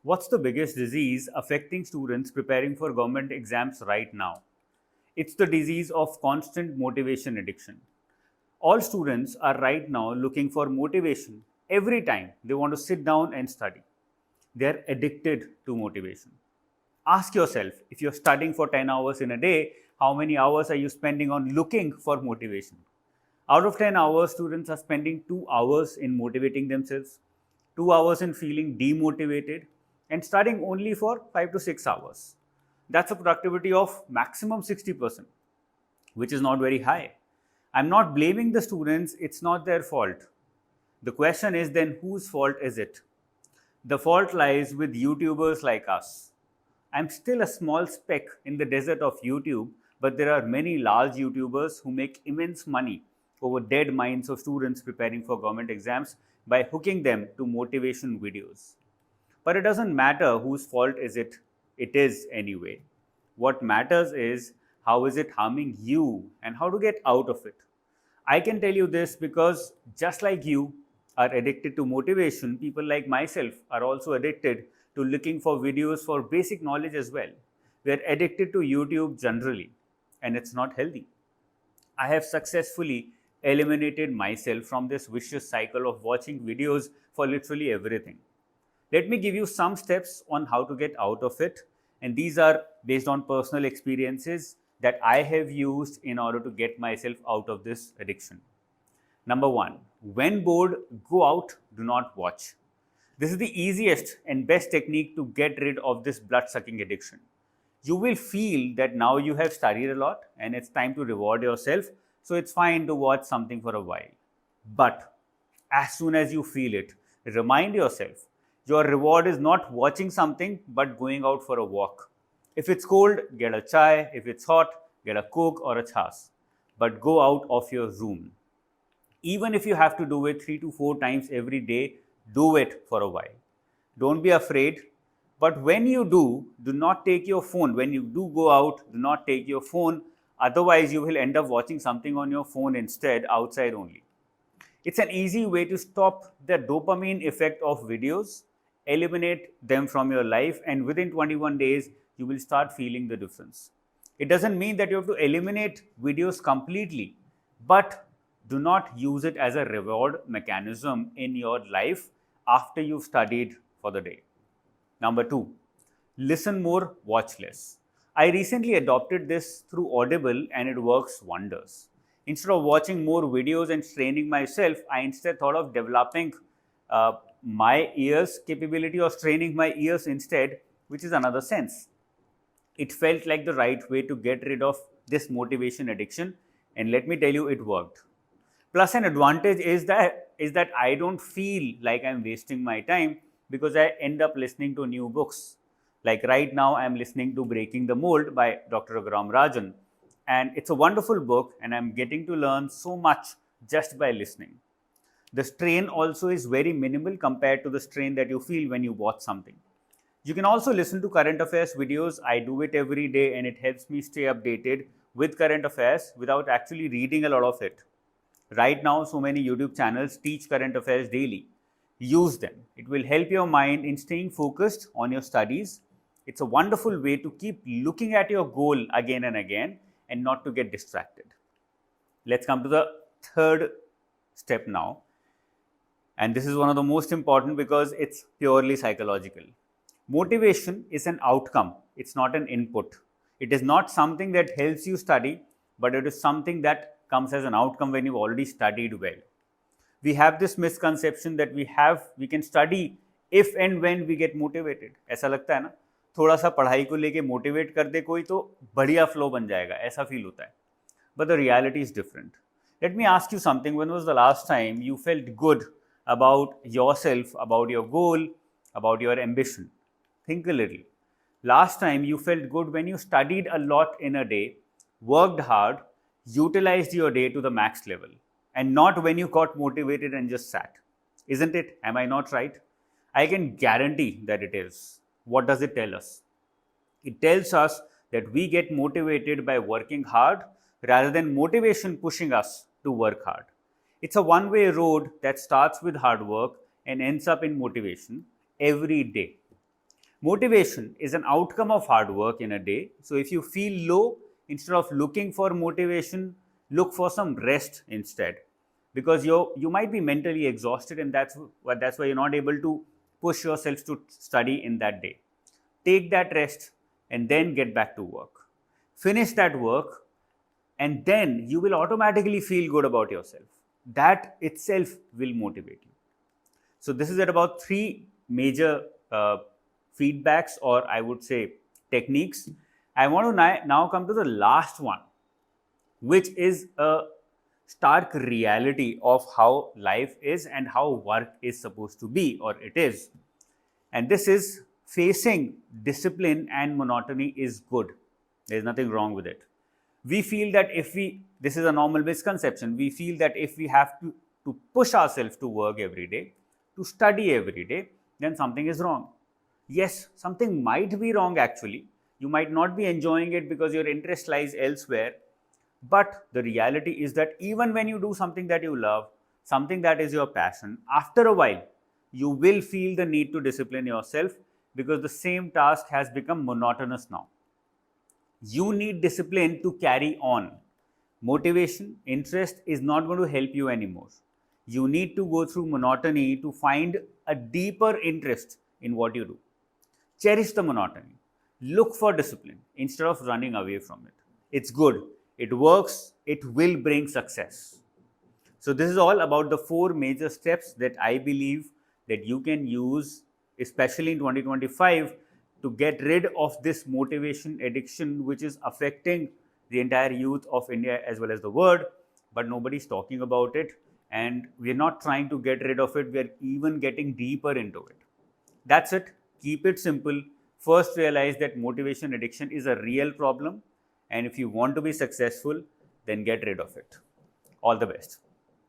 What's the biggest disease affecting students preparing for government exams right now? It's the disease of constant motivation addiction. All students are right now looking for motivation every time they want to sit down and study. They're addicted to motivation. Ask yourself, if you're studying for 10 hours in a day, how many hours are you spending on looking for motivation? Out of 10 hours, students are spending 2 hours in motivating themselves, 2 hours in feeling demotivated, and studying only for 5 to 6 hours. That's a productivity of maximum 60%, which is not very high. I'm not blaming the students, it's not their fault. The question is then whose fault is it? The fault lies with YouTubers like us. I'm still a small speck in the desert of YouTube, but there are many large YouTubers who make immense money over dead minds of students preparing for government exams by hooking them to motivation videos. But it doesn't matter whose fault it is anyway. What matters is how is it harming you and how to get out of it. I can tell you this because just like you are addicted to motivation, people like myself are also addicted to looking for videos for basic knowledge as well. We are addicted to YouTube generally, and it's not healthy. I have successfully eliminated myself from this vicious cycle of watching videos for literally everything. Let me give you some steps on how to get out of it, and these are based on personal experiences that I have used in order to get myself out of this addiction. Number one, when bored, go out, do not watch. This is the easiest and best technique to get rid of this blood sucking addiction. You will feel that now you have studied a lot and it's time to reward yourself, so it's fine to watch something for a while. But as soon as you feel it, remind yourself your reward is not watching something but going out for a walk. If it's cold, get a chai. If it's hot, get a Coke or a chas. But go out of your room. Even if you have to do it 3 to 4 times every day, do it for a while. Don't be afraid. But when you do not take your phone. When you do go out, do not take your phone. Otherwise, you will end up watching something on your phone instead, outside only. It's an easy way to stop the dopamine effect of videos, eliminate them from your life, and within 21 days, you will start feeling the difference. It doesn't mean that you have to eliminate videos completely, but do not use it as a reward mechanism in your life after you've studied for the day. Number two, listen more, watch less. I recently adopted this through Audible and it works wonders. Instead of watching more videos and training myself, I instead thought of developing my ears capability or training my ears instead, which is another sense. It felt like the right way to get rid of this motivation addiction, and let me tell you, it worked. Plus, an advantage is that I don't feel like I'm wasting my time because I end up listening to new books. Like right now, I'm listening to Breaking the Mold by Dr. Ram Rajan, and it's a wonderful book, and I'm getting to learn so much just by listening. The strain also is very minimal compared to the strain that you feel when you watch something. You can also listen to current affairs videos. I do it every day and it helps me stay updated with current affairs without actually reading a lot of it. Right now, so many YouTube channels teach current affairs daily. Use them. It will help your mind in staying focused on your studies. It's a wonderful way to keep looking at your goal again and again and not to get distracted. Let's come to the third step now. And this is one of the most important because it's purely psychological. Motivation is an outcome, it's not an input. It is not something that helps you study, but it is something that comes as an outcome when you've already studied well. We have this misconception that we can study if and when we get motivated. ऐसा लगता है ना, थोड़ा सा पढ़ाई को लेके motivate कर दे कोई तो बढ़िया फ्लो बन जाएगा, ऐसा फील होता है. But the reality is different. Let me ask you something. When was the last time you felt good about yourself, about your goal, about your ambition? Think a little. Last time you felt good when you studied a lot in a day, worked hard, utilized your day to the max level, and not when you got motivated and just sat. Isn't it? Am I not right? I can guarantee that it is. What does it tell us? It tells us that we get motivated by working hard rather than motivation pushing us to work hard. It's a one-way road that starts with hard work and ends up in motivation every day. Motivation is an outcome of hard work in a day. So if you feel low, instead of looking for motivation, look for some rest instead. Because you might be mentally exhausted, and that's why you're not able to push yourself to study in that day. Take that rest and then get back to work. Finish that work, and then you will automatically feel good about yourself. That itself will motivate you. So this is at about three major feedbacks, or I would say techniques. I want to now come to the last one, which is a stark reality of how life is and how work is supposed to be, or it is. And this is facing discipline and monotony is good. There's nothing wrong with it. We feel that this is a normal misconception, we feel that if we have to push ourselves to work every day, to study every day, then something is wrong. Yes, something might be wrong actually. You might not be enjoying it because your interest lies elsewhere. But the reality is that even when you do something that you love, something that is your passion, after a while, you will feel the need to discipline yourself because the same task has become monotonous now. You need discipline to carry on. Motivation, interest is not going to help you anymore. You need to go through monotony to find a deeper interest in what you do. Cherish the monotony. Look for discipline instead of running away from it. It's good. It works. It will bring success. So this is all about the 4 major steps that I believe that you can use, especially in 2025, to get rid of this motivation addiction, which is affecting the entire youth of India as well as the world, but nobody's talking about it. And we're not trying to get rid of it. We're even getting deeper into it. That's it. Keep it simple. First, realize that motivation addiction is a real problem. And if you want to be successful, then get rid of it. All the best.